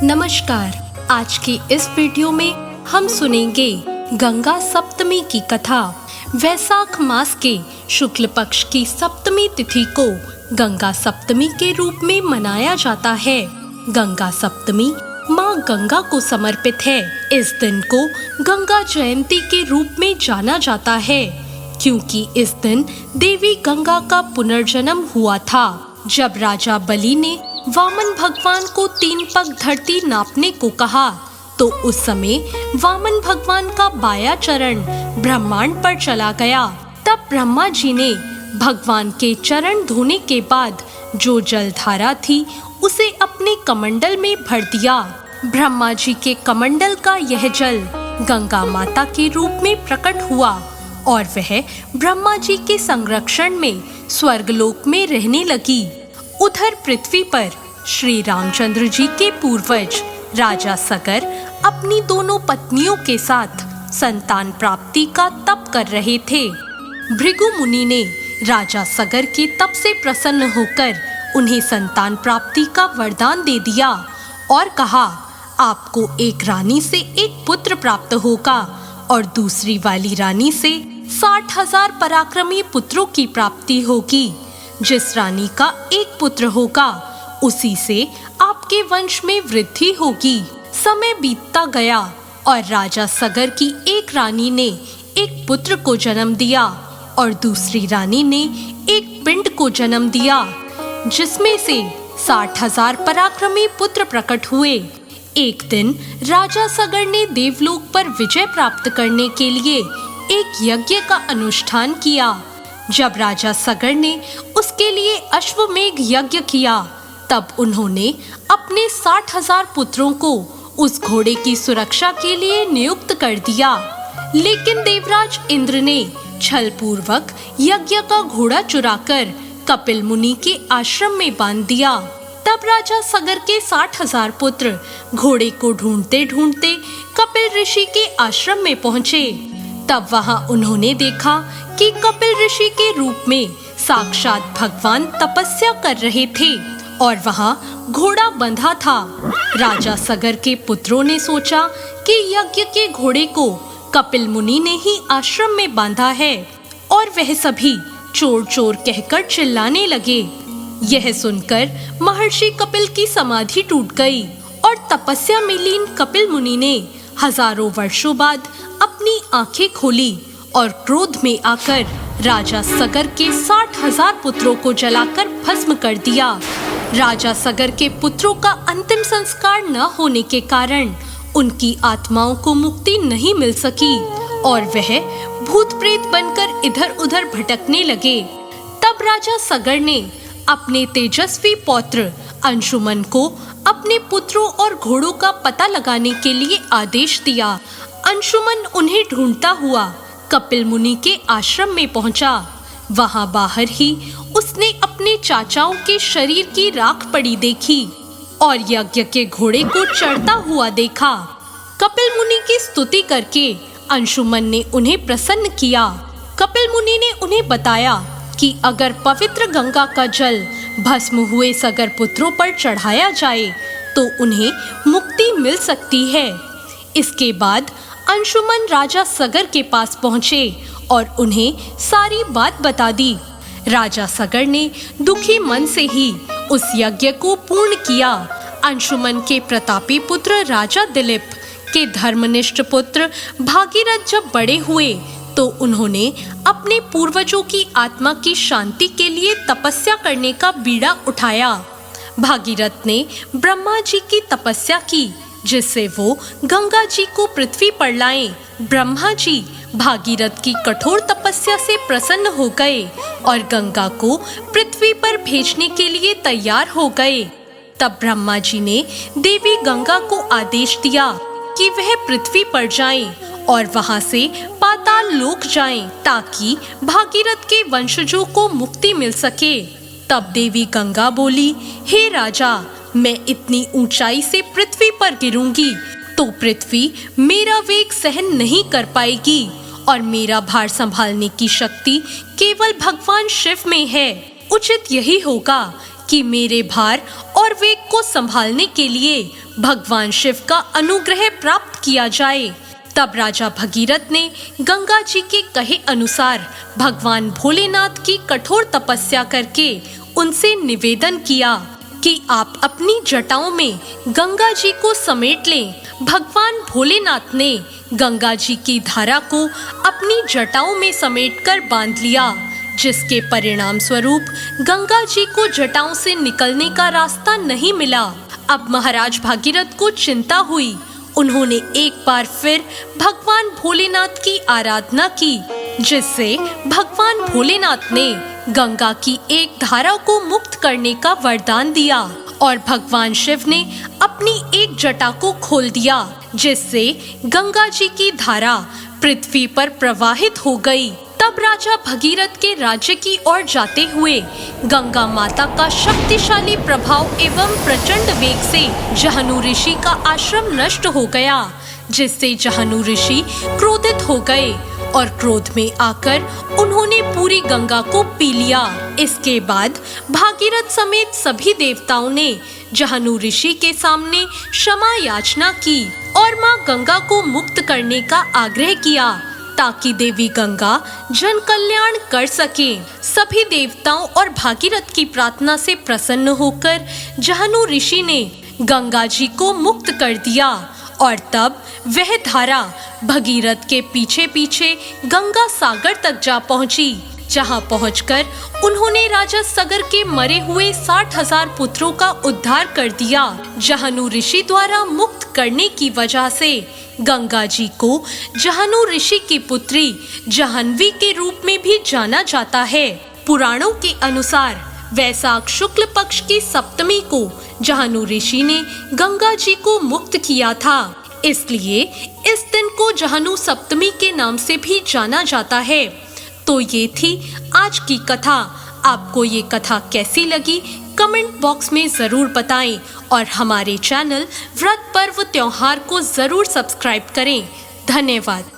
नमस्कार। आज की इस वीडियो में हम सुनेंगे गंगा सप्तमी की कथा। वैशाख मास के शुक्ल पक्ष की सप्तमी तिथि को गंगा सप्तमी के रूप में मनाया जाता है। गंगा सप्तमी माँ गंगा को समर्पित है। इस दिन को गंगा जयंती के रूप में जाना जाता है, क्योंकि इस दिन देवी गंगा का पुनर्जन्म हुआ था। जब राजा बलि ने वामन भगवान को 3 पग धरती नापने को कहा, तो उस समय वामन भगवान का बायां चरण ब्रह्मांड पर चला गया। तब ब्रह्मा जी ने भगवान के चरण धोने के बाद जो जलधारा थी उसे अपने कमंडल में भर दिया। ब्रह्मा जी के कमंडल का यह जल गंगा माता के रूप में प्रकट हुआ और वह ब्रह्मा जी के संरक्षण में स्वर्गलोक में रहने लगी। उधर पृथ्वी पर श्री रामचंद्र जी के पूर्वज राजा सगर अपनी दोनों पत्नियों के साथ संतान प्राप्ति का तप कर रहे थे। भृगु मुनि ने राजा सगर के तप से प्रसन्न होकर उन्हें संतान प्राप्ति का वरदान दे दिया और कहा, आपको एक रानी से एक पुत्र प्राप्त होगा और दूसरी वाली रानी से 60,000 पराक्रमी पुत्रों की प्राप्ति होगी। जिस रानी का एक पुत्र होगा उसी से आपके वंश में वृद्धि होगी। समय बीतता गया और राजा सगर की एक रानी ने एक पुत्र को जन्म दिया और दूसरी रानी ने एक पिंड को जन्म दिया, जिसमें से 60,000 पराक्रमी पुत्र प्रकट हुए। एक दिन राजा सगर ने देवलोक पर विजय प्राप्त करने के लिए एक यज्ञ का अनुष्ठान किया। जब राजा सगर ने उसके लिए अश्वमेघ यज्ञ किया, तब उन्होंने अपने 60,000 पुत्रों को उस घोड़े की सुरक्षा के लिए नियुक्त कर दिया। लेकिन देवराज इंद्र ने छल पूर्वक यज्ञ का घोड़ा चुराकर कपिल मुनि के आश्रम में बांध दिया। तब राजा सगर के 60,000 पुत्र घोड़े को ढूंढते ढूंढते कपिल ऋषि के आश्रम में पहुँचे। तब वहां उन्होंने देखा कि कपिल ऋषि के रूप में साक्षात भगवान तपस्या कर रहे थे और वहां घोड़ा बंधा था। राजा सगर के पुत्रों ने सोचा कि यज्ञ के घोड़े को कपिल मुनि ने ही आश्रम में बांधा है और वह सभी चोर चोर कहकर चिल्लाने लगे। यह सुनकर महर्षि कपिल की समाधि टूट गई और तपस्या में लीन कपिल मुनि ने हजारों वर्षों बाद अपनी आंखें खोली और क्रोध में आकर राजा सगर के 60,000 पुत्रों को जलाकर भस्म कर दिया। राजा सगर के पुत्रों का अंतिम संस्कार न होने के कारण उनकी आत्माओं को मुक्ति नहीं मिल सकी और वह भूत प्रेत बनकर इधर उधर भटकने लगे। तब राजा सगर ने अपने तेजस्वी पौत्र अंशुमन को अपने पुत्रों और घोड़ों का पता लगाने के लिए आदेश दिया। अंशुमन उन्हें ढूंढता हुआ कपिल मुनि के आश्रम में पहुंचा। वहां बाहर ही उसने अपने चाचाओं के शरीर की राख पड़ी देखी और यज्ञ के घोड़े को चढ़ता हुआ देखा। कपिल मुनि की स्तुति करके अंशुमन ने उन्हें प्रसन्न किया। कपिल मुनि ने उन्हें बताया कि अगर पवित्र गंगा का जल भस्म हुए सगर पुत्रों पर चढ़ाया जाए तो उन्हें मुक्ति मिल सकती है। इसके बाद अंशुमन राजा सगर के पास पहुँचे और उन्हें सारी बात बता दी। राजा सगर ने दुखी मन से ही उस यज्ञ को पूर्ण किया। अंशुमन के प्रतापी पुत्र राजा दिलीप के धर्मनिष्ठ पुत्र भागीरथ जब बड़े हुए तो उन्होंने अपने पूर्वजों की आत्मा की शांति के लिए तपस्या करने का बीड़ा उठाया। भागीरथ ने ब्रह्मा जी की तपस्या की, जिससे वो गंगा जी को पृथ्वी पर लाएं। ब्रह्मा जी भागीरथ की कठोर तपस्या से प्रसन्न हो गए और गंगा को पृथ्वी पर भेजने के लिए तैयार हो गए। तब ब्रह्मा जी ने देवी गंगा को आदेश दिया कि वह पृथ्वी पर जाएं और वहां से पाताल लोक जाएं, ताकि भागीरथ के वंशजों को मुक्ति मिल सके। तब देवी गंगा बोली, हे राजा, मैं इतनी ऊंचाई से पृथ्वी पर गिरूंगी तो पृथ्वी मेरा वेग सहन नहीं कर पाएगी और मेरा भार संभालने की शक्ति केवल भगवान शिव में है। उचित यही होगा कि मेरे भार और और वेग को संभालने के लिए भगवान शिव का अनुग्रह प्राप्त किया जाए। तब राजा भगीरथ ने गंगा जी के कहे अनुसार भगवान भोलेनाथ की कठोर तपस्या करके उनसे निवेदन किया कि आप अपनी जटाओं में गंगा जी को समेट लें। भगवान भोलेनाथ ने गंगा जी की धारा को अपनी जटाओं में समेटकर बांध लिया, जिसके परिणाम स्वरूप गंगा जी को जटाओं से निकलने का रास्ता नहीं मिला। अब महाराज भागीरथ को चिंता हुई। उन्होंने एक बार फिर भगवान भोलेनाथ की आराधना की, जिससे भगवान भोलेनाथ ने गंगा की एक धारा को मुक्त करने का वरदान दिया और भगवान शिव ने अपनी एक जटा को खोल दिया, जिससे गंगा जी की धारा पृथ्वी पर प्रवाहित हो गई। तब राजा भगीरथ के राज्य की ओर जाते हुए गंगा माता का शक्तिशाली प्रभाव एवं प्रचंड वेग से जहनु ऋषि का आश्रम नष्ट हो गया, जिससे जहनु ऋषि क्रोधित हो गए और क्रोध में आकर उन्होंने पूरी गंगा को पी लिया। इसके बाद भागीरथ समेत सभी देवताओं ने जहनु ऋषि के सामने क्षमा याचना की और मां गंगा को मुक्त करने का आग्रह किया, ताकि देवी गंगा जन कल्याण कर सके। सभी देवताओं और भागीरथ की प्रार्थना से प्रसन्न होकर जहनु ऋषि ने गंगा जी को मुक्त कर दिया और तब वह धारा भगीरथ के पीछे पीछे गंगा सागर तक जा पहुंची, जहां पहुंचकर उन्होंने राजा सगर के मरे हुए 60,000 पुत्रों का उद्धार कर दिया। जहनु ऋषि द्वारा मुक्त करने की वजह से गंगा जी को जहनु ऋषि की पुत्री जाह्नवी के रूप में भी जाना जाता है। पुराणों के अनुसार वैशाख शुक्ल पक्ष की सप्तमी को जहनु ऋषि ने गंगा जी को मुक्त किया था, इसलिए इस दिन को जहनु सप्तमी के नाम से भी जाना जाता है। तो ये थी आज की कथा। आपको ये कथा कैसी लगी कमेंट बॉक्स में जरूर बताएं और हमारे चैनल व्रत पर्व त्योहार को जरूर सब्सक्राइब करें। धन्यवाद।